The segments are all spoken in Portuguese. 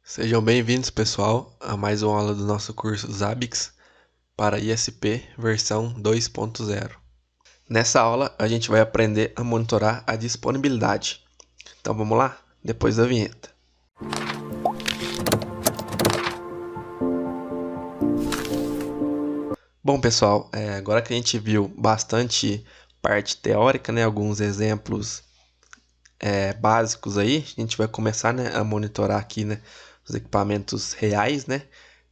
Sejam bem-vindos, pessoal, a mais uma aula do nosso curso Zabbix para ISP versão 2.0. Nessa aula, a gente vai aprender a monitorar a disponibilidade. Então vamos lá? Depois da vinheta. Bom, pessoal, agora que a gente viu bastante parte teórica, né, alguns exemplos básicos aí, a gente vai começar, né, a monitorar aqui, né, os equipamentos reais, né?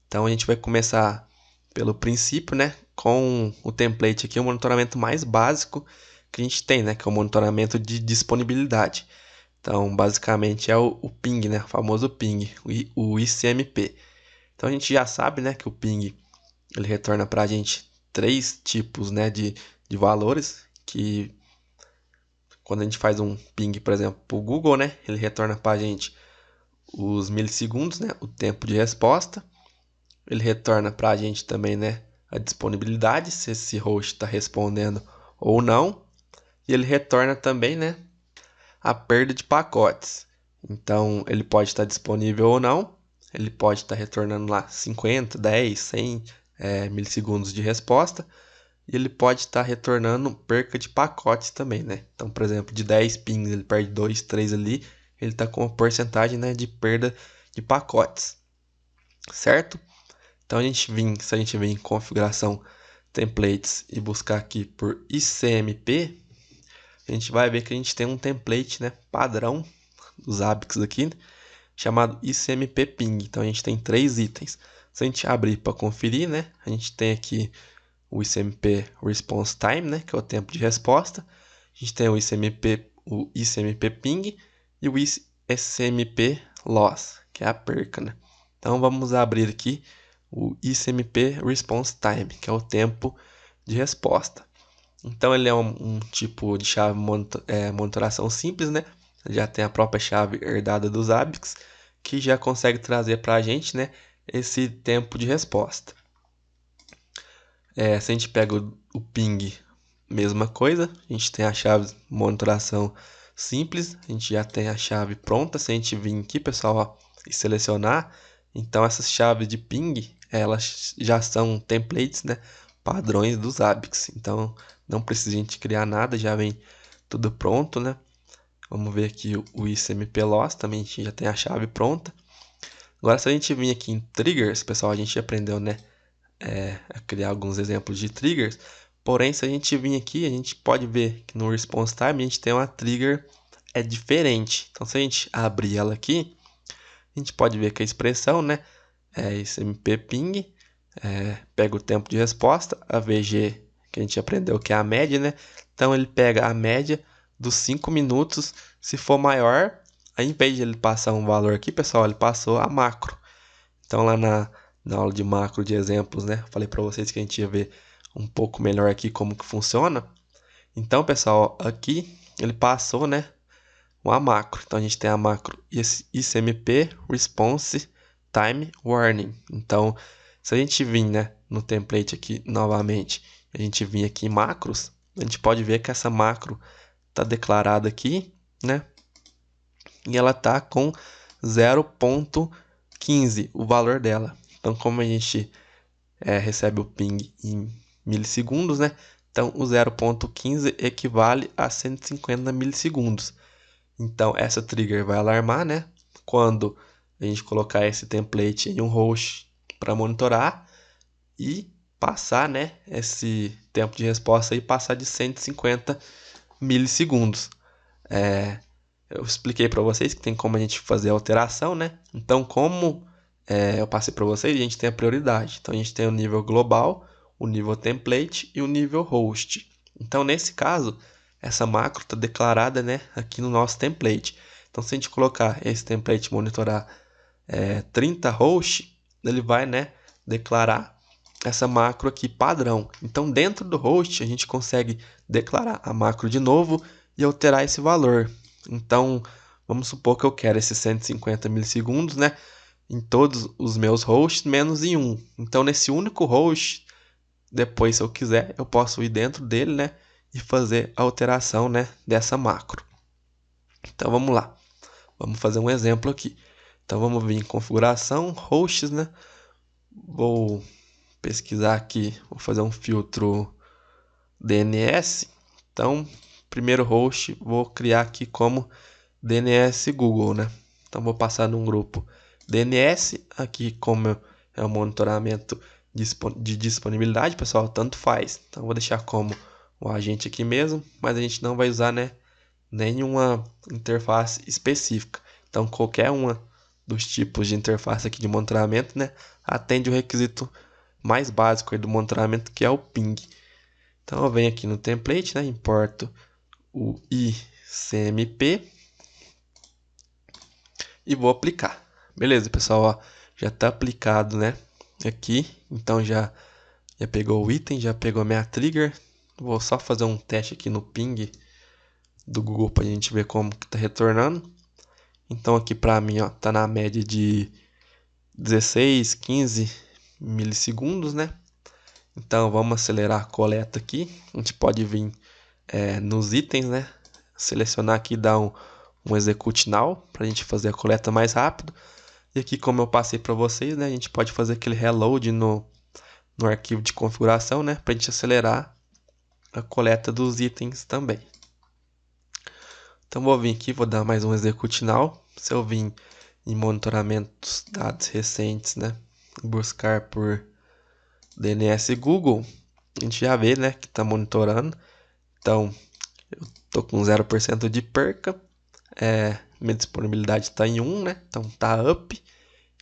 Então a gente vai começar pelo princípio, né, com o template aqui, o monitoramento mais básico que a gente tem, né, que é o monitoramento de disponibilidade. Então, basicamente é o ping, né, o famoso ping, o ICMP. Então a gente já sabe, né, que o ping ele retorna para a gente três tipos, né, de valores, que quando a gente faz um ping, por exemplo, para o Google, né, ele retorna para a gente os milissegundos, né, o tempo de resposta. Ele retorna para a gente também, né, a disponibilidade, se esse host está respondendo ou não. E ele retorna também, né, a perda de pacotes. Então, ele pode estar disponível ou não. Ele pode estar retornando lá 50, 10, 100 milissegundos de resposta. E ele pode estar retornando perca de pacotes também, né? Então, por exemplo, de 10 pings, ele perde 2, 3 ali. Ele está com uma porcentagem, né, de perda de pacotes, certo? Então, se a gente vir em configuração templates e buscar aqui por ICMP, a gente vai ver que a gente tem um template, né, padrão dos Zabbix aqui, chamado ICMP Ping. Então, a gente tem três itens. Se a gente abrir para conferir, né, a gente tem aqui o ICMP Response Time, né, que é o tempo de resposta. A gente tem o ICMP Ping e o ICMP Loss, que é a perca, né? Então, vamos abrir aqui o ICMP Response Time, que é o tempo de resposta. Então ele é um tipo de chave monitoração simples, né? Já tem a própria chave herdada dos Zabbix, que já consegue trazer para a gente, né, esse tempo de resposta. Se a gente pega o ping, mesma coisa, a gente tem a chave monitoração simples, a gente já tem a chave pronta. Se a gente vir aqui, pessoal, ó, e selecionar, então essas chaves de ping, elas já são templates, né, padrões dos Zabbix. Então não precisa a gente criar nada, já vem tudo pronto, né? Vamos ver aqui o ICMP Loss, também a gente já tem a chave pronta. Agora, se a gente vir aqui em triggers, pessoal, a gente aprendeu, né, a criar alguns exemplos de triggers. Porém, se a gente vir aqui, a gente pode ver que no response time a gente tem uma trigger diferente. Então, se a gente abrir ela aqui, a gente pode ver que a expressão, né, é ICMP ping, pega o tempo de resposta, a VG que a gente aprendeu que é a média, né? Então ele pega a média dos 5 minutos, se for maior, ao invés de ele passar um valor aqui, pessoal, ele passou a macro. Então lá na aula de macro de exemplos, né? Falei para vocês que a gente ia ver um pouco melhor aqui como que funciona. Então, pessoal, aqui ele passou, né, uma macro. Então a gente tem a macro ICMP Response Time Warning. Então, se a gente vir, né, no template aqui novamente, a gente vir aqui em macros, a gente pode ver que essa macro está declarada aqui, né? E ela está com 0.15 o valor dela. Então, como a gente recebe o ping em milissegundos, né? Então, o 0.15 equivale a 150 milissegundos. Então, essa trigger vai alarmar, né? Quando a gente colocar esse template em um host para monitorar e passar, né, esse tempo de resposta aí passar de 150 milissegundos. Eu expliquei para vocês que tem como a gente fazer a alteração, né? Então, como eu passei para vocês, a gente tem a prioridade. Então, a gente tem o nível global, o nível template e o nível host. Então, nesse caso, essa macro está declarada, né, aqui no nosso template. Então, se a gente colocar esse template monitorar 30 host, ele vai, né, declarar essa macro aqui padrão. Então, dentro do host, a gente consegue declarar a macro de novo e alterar esse valor. Então, vamos supor que eu quero esses 150 milissegundos, né, em todos os meus hosts, menos em um. Então, nesse único host, depois, se eu quiser, eu posso ir dentro dele, né, e fazer a alteração, né, dessa macro. Então, vamos lá. Vamos fazer um exemplo aqui. Então vamos vir em configuração, hosts, né? Vou pesquisar aqui, vou fazer um filtro DNS. Então, primeiro host, vou criar aqui como DNS Google, né? Então vou passar num grupo DNS, aqui como é o monitoramento de disponibilidade, pessoal, tanto faz. Então vou deixar como o agente aqui mesmo, mas a gente não vai usar, né, nenhuma interface específica. Então qualquer uma dos tipos de interface aqui de monitoramento, né, atende o requisito mais básico aí do monitoramento, que é o ping. Então eu venho aqui no template, né, importo o ICMP e vou aplicar. Beleza, pessoal, ó, já está aplicado, né, aqui. Então já pegou o item, já pegou a minha trigger. Vou só fazer um teste aqui no ping do Google para a gente ver como que está retornando. Então aqui para mim, ó, tá na média de 16, 15 milissegundos, né? Então vamos acelerar a coleta aqui. A gente pode vir nos itens, né? Selecionar aqui e dar um execute now para a gente fazer a coleta mais rápido. E aqui, como eu passei para vocês, né? A gente pode fazer aquele reload no arquivo de configuração, né? Para a gente acelerar a coleta dos itens também. Então vou vir aqui, vou dar mais um execute now. Se eu vir em monitoramentos, dados recentes, né? Buscar por DNS Google, a gente já vê, né, que está monitorando. Então, eu tô com 0% de perca. Minha disponibilidade está em 1, né? Então tá up.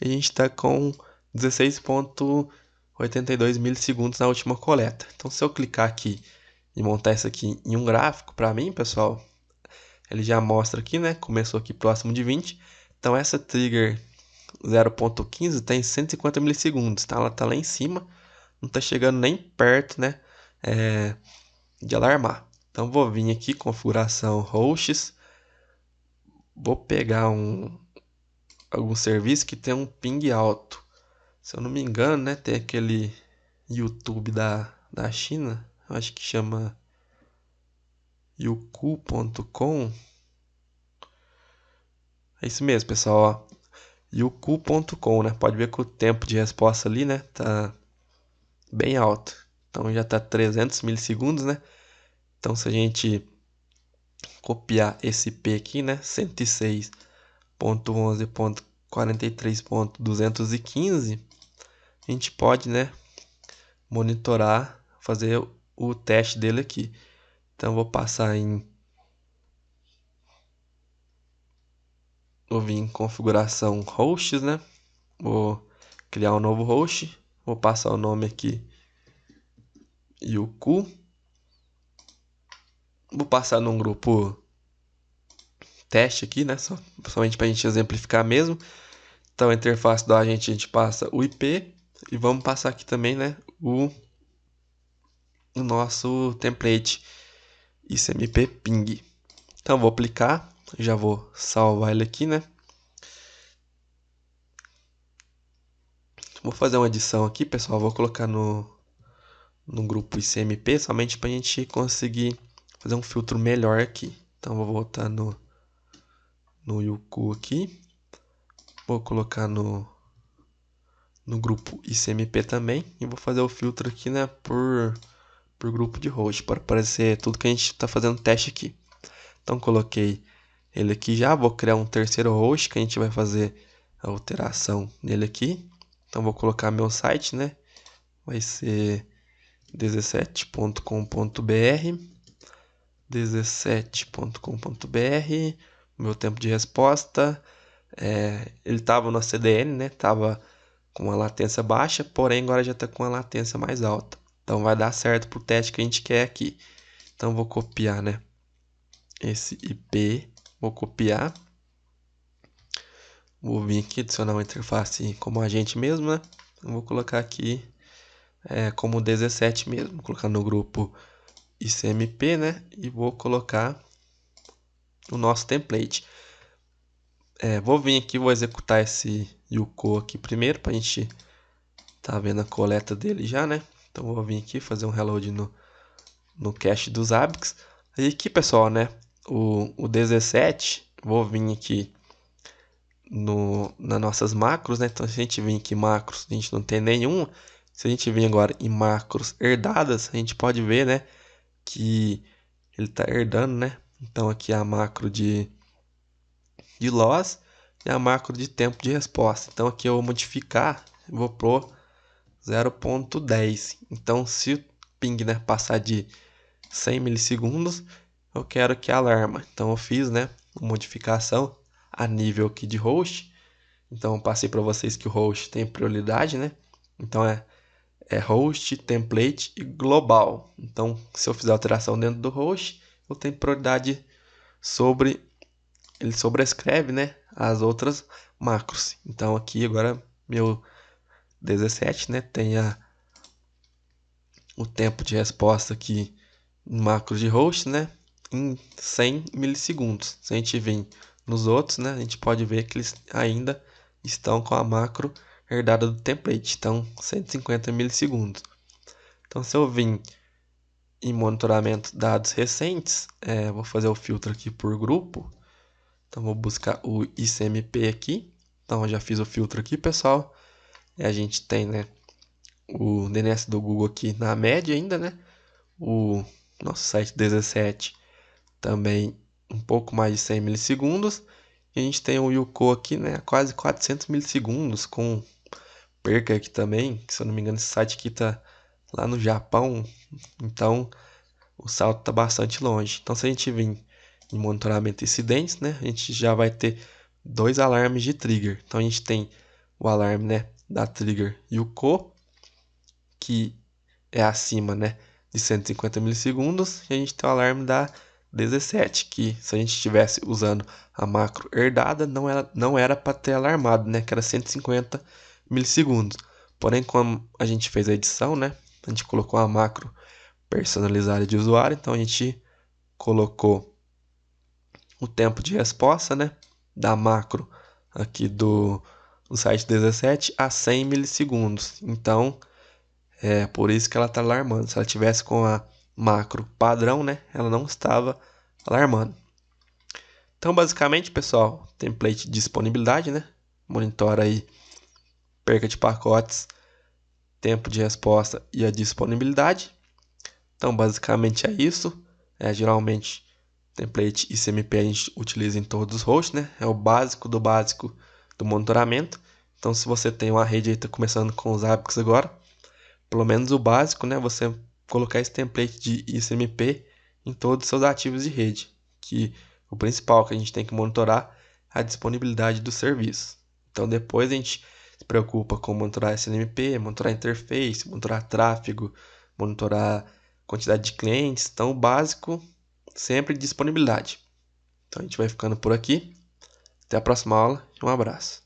E a gente está com 16,82 milissegundos na última coleta. Então, se eu clicar aqui e montar isso aqui em um gráfico, para mim, pessoal, ele já mostra aqui, né? Começou aqui próximo de 20. Então, essa trigger 0.15 tem 150 milissegundos, tá? Ela tá lá em cima, não tá chegando nem perto, né? De alarmar. Então, vou vir aqui, configuração hosts. Vou pegar algum serviço que tem um ping alto. Se eu não me engano, né? Tem aquele YouTube da China, eu acho que chama youku.com. É isso mesmo, pessoal, ó. Youku.com, né? Pode ver que o tempo de resposta ali, né? Tá bem alto. Então já tá 300 milissegundos, né? Então se a gente copiar esse P aqui, né? 106.11.43.215, a gente pode, né? Monitorar, fazer o teste dele aqui. Então vou passar vou vir em configuração hosts, né? Vou criar um novo host. Vou passar o nome aqui Youku. Vou passar num grupo teste aqui, né? Somente para a gente exemplificar mesmo. Então a interface do agente a gente passa o IP e vamos passar aqui também, né? O nosso template ICMP ping. Então vou aplicar, já vou salvar ele aqui, né? Vou fazer uma edição aqui, pessoal. Vou colocar no grupo ICMP somente para a gente conseguir fazer um filtro melhor aqui. Então vou voltar no Youku aqui. Vou colocar no grupo ICMP também. E vou fazer o filtro aqui, né, por grupo de host, para aparecer tudo que a gente está fazendo teste aqui. Então coloquei ele aqui já. Vou criar um terceiro host que a gente vai fazer a alteração nele aqui. Então vou colocar meu site, né? Vai ser 17.com.br. 17.com.br. Meu tempo de resposta, ele estava no CDN, né? Tava com uma latência baixa, porém agora já está com uma latência mais alta. Então vai dar certo para o teste que a gente quer aqui. Então vou copiar, né? Esse IP, vou copiar. Vou vir aqui adicionar uma interface como agente mesmo, né? Eu vou colocar aqui como 17 mesmo. Vou colocar no grupo ICMP, né? E vou colocar o nosso template. Vou vir aqui, vou executar esse Youku aqui primeiro, para a gente tá vendo a coleta dele já, né? Então vou vir aqui fazer um reload no cache dos ABICs. Aí aqui, pessoal, né? O 17, vou vir aqui nas nossas macros, né? Então, se a gente vir aqui em macros, a gente não tem nenhuma. Se a gente vir agora em macros herdadas, a gente pode ver, né, que ele está herdando, né? Então, aqui é a macro de loss e a macro de tempo de resposta. Então, aqui eu vou modificar, vou pro 0.10. Então, se o ping, né, passar de 100 milissegundos, eu quero que alarma. Então, eu fiz, né, uma modificação a nível aqui de host. Então, eu passei para vocês que o host tem prioridade, né? Então, é host, template e global. Então, se eu fizer alteração dentro do host, eu tenho prioridade sobre... Ele sobrescreve, né, as outras macros. Então, aqui agora, meu 17, né, tem o tempo de resposta aqui em macro de host, né, em 100 milissegundos. Se a gente vir nos outros, né, a gente pode ver que eles ainda estão com a macro herdada do template, então 150 milissegundos. Então, se eu vir em monitoramento dados recentes, vou fazer o filtro aqui por grupo. Então, vou buscar o ICMP aqui. Então, eu já fiz o filtro aqui, pessoal. E a gente tem, né, o DNS do Google aqui na média ainda, né? O nosso site 17 também um pouco mais de 100 milissegundos. E a gente tem o Yuko aqui, né, quase 400 milissegundos, com perca aqui também, que se eu não me engano esse site aqui tá lá no Japão, então o salto tá bastante longe. Então se a gente vir em monitoramento de incidentes, né, a gente já vai ter dois alarmes de trigger. Então a gente tem o alarme, né, da trigger Yuko, que é acima, né, de 150 milissegundos, e a gente tem o alarme da 17, que se a gente estivesse usando a macro herdada, não era para ter alarmado, né, que era 150 milissegundos. Porém, como a gente fez a edição, né, a gente colocou a macro personalizada de usuário, então a gente colocou o tempo de resposta, né, da macro aqui do site 17 a 100 milissegundos. Então, é por isso que ela está alarmando. Se ela tivesse com a macro padrão, né, ela não estava alarmando. Então, basicamente, pessoal, template de disponibilidade, né, monitora aí perca de pacotes, tempo de resposta e a disponibilidade. Então, basicamente é isso. Geralmente, template ICMP a gente utiliza em todos os hosts, né? É o básico do monitoramento. Então, se você tem uma rede aí, está começando com os Zabbix agora, pelo menos o básico, né? Você colocar esse template de ICMP em todos os seus ativos de rede. Que o principal que a gente tem que monitorar é a disponibilidade do serviço. Então, depois a gente se preocupa com monitorar SNMP, monitorar interface, monitorar tráfego, monitorar quantidade de clientes. Então, o básico, sempre disponibilidade. Então, a gente vai ficando por aqui. Até a próxima aula e um abraço.